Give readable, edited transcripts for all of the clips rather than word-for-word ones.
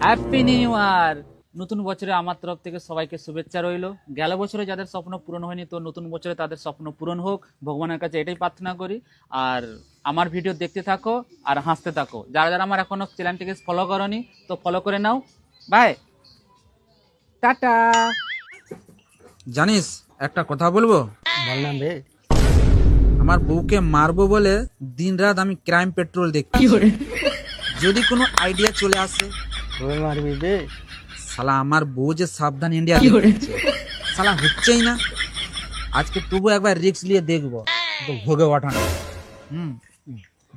Happy new year. নতুন বছরে আমার তরফ থেকে সবাইকে শুভেচ্ছা রইলো। গেল বছরে যাদের স্বপ্ন পূরণ হয়নি, তো নতুন বছরে তাদের স্বপ্ন পূরণ হোক, ভগবানের কাছে এটাই প্রার্থনা করি। আর আমার ভিডিও দেখতে থাকো আর হাসতে থাকো। যারা যারা আমার এখনো চ্যানেলটিকে ফলো করনি, তো ফলো করে নাও। By, tata. জানিস একটা কথা বলবো? বল না বে। আমার বউকে মারবো বলে দিনরাত আমি ক্রাইম পেট্রোল দেখি। যদি কোনো আইডিয়া চলে আসে, কবে মারবি বে? শালা আমার বউ যে সাবধান ইন্ডিয়া দেখছে, শালা হচ্ছেই না। আজকে তবু একবার রিস্ক নিয়ে দেখবো, তো ভোগে ওঠানো।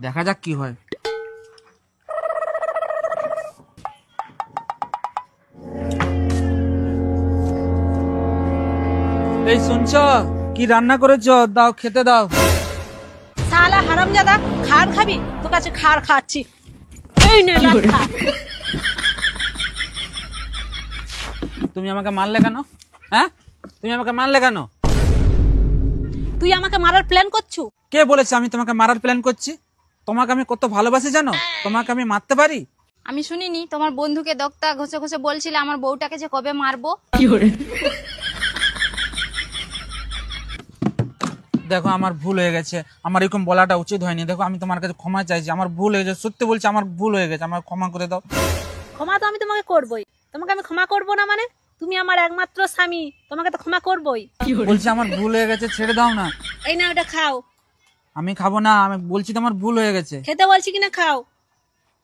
দেখা যাক কি হয়। এই শুনছ, কি রান্না করেছো? দাও, খেতে দাও। শালা হারামজাদা, খাড় খাবি? তোর কাছে খাড় খাচ্ছি। এই নে লাট খা। তুমি আমাকে মারলে কেন? হ্যাঁ, তুমি আমাকে মারলে কেন? তুই আমাকে মারার প্ল্যান করছু? কে বলেছে আমি তোমাকে মারার প্ল্যান করছি? তোমাকে আমি কত ভালোবাসি জানো? তোমাকে আমি মারতে পারি? আমি শুনিনি তোমার বন্ধুকে দক্তা ঘষে ঘষে বলছিলে আমার বউটাকে যে কবে মারবো। দেখো আমার ভুল হয়ে গেছে, আমার এরকম বলাটা উচিত হয়নি। দেখো আমি তোমার কাছে ক্ষমা চাইছি, আমার ভুল হয়ে গেছে, সত্যি বলছি আমার ভুল হয়ে গেছে, আমার ক্ষমা করে দাও। ক্ষমা তো আমি তোমাকে করবই। তোমাকে আমি ক্ষমা করব না মানে? তুমি আমার একমাত্র স্বামী, তোমাকে তো ক্ষমা করবই। বলছি আমার ভুল হয়ে গেছে, ছেড়ে দাও না। এই না, ওটা খাও। আমি খাবো না, আমি বলছি তো আমার ভুল হয়ে গেছে। খেতে বলছি কিনা খাও।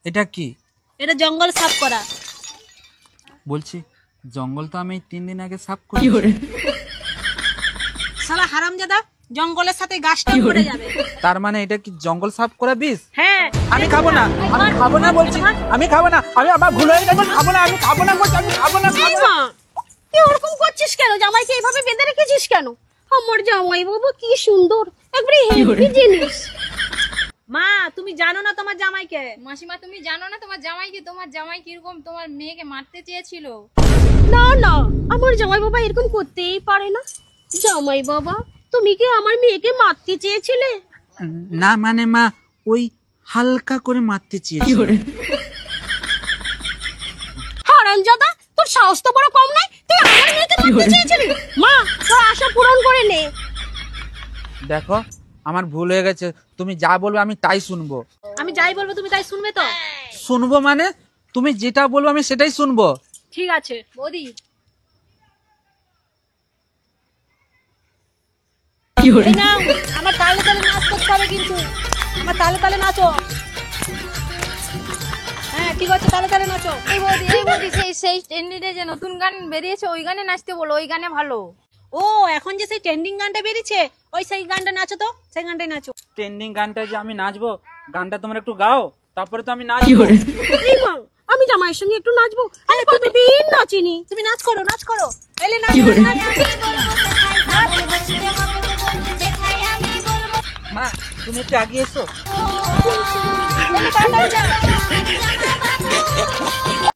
এটা কি? এটা জঙ্গল সাফ করা। বলছি জঙ্গল তো আমি 3 দিন আগে সাফ করি। শালা হারামজাদা, জঙ্গলের সাথে গাছটা পড়ে যাবে। তার মানে এটা কি জঙ্গল সাফ করা বিষ? হ্যাঁ, আমি খাবো না, আমি খাবো না বলছি, আমি খাবো না, আমি আমার ভুল হয়ে গেছে, খাবো না, আমি খাবো না বলছি, আমি খাবো না, খাবো না। তুই ওরকম করছিস কেন? জামাইকে এইভাবে বেঁধে রেখেছিস কেন? আমার জামাই বাবু কি সুন্দর, একবারে হেভি জিনিস। মা, তুমি জানো না তোমার জামাইকে? মাসিমা তুমি জানো না তোমার জামাই কিরকম তোমার মেয়েকে মারতে চেয়েছিল। না না, আমার জামাই বাবা এরকম করতেই পারে না। জামাই বাবা, তুমি কি আমার মেয়েকে মারতে চেয়েছিলে? না মানে মা, ওই হালকা করে মারতে চেয়েছি। হারামজাদা, তোর সাহস তো বড় কম নাই, তুই আমার মেয়েকে মারতে চেয়েছিলি? মা, তোর আশা পূরণ করে নে। দেখো আমার ভুল হয়ে গেছে, তুমি যা বলবে আমি তাই শুনবো। আমি যাই বলবো তুমি তাই শুনবে তো? শুনবো মানে তুমি যেটা বলবো আমি সেটাই শুনবো। ঠিক আছে। বৌদি এই নাও, আমার তালে তালে নাচ করতে হবে কিন্তু। আমার তালে তালে নাচো। হ্যাঁ ঠিক আছে, তালে তালে নাচো। এই বৌদি সেই সেই ট্রেন্ডিংয়ে যে নতুন গান বেরিয়েছে ওই গানে নাচতে বলো, ওই গানে ভালো। ও, এখন যে সেই ট্রেন্ডিং গানটা বেরিয়েছে, ওই সেই গানটা নাচো তো, সেই গানটাই নাচো। ট্রেন্ডিং গানটা যে আমি নাচবো, গানটা তোমরা একটু গাও, তারপরে তো আমি নাচবো। এই মা, আমি জামাইয়ের সঙ্গে একটু নাচবো। আরে কতদিন নাচিনি। তুমি নাচ করো, নাচ করো। এলে নাচ, নাচ, মা তুমি একটু আগে এসো। নাচ।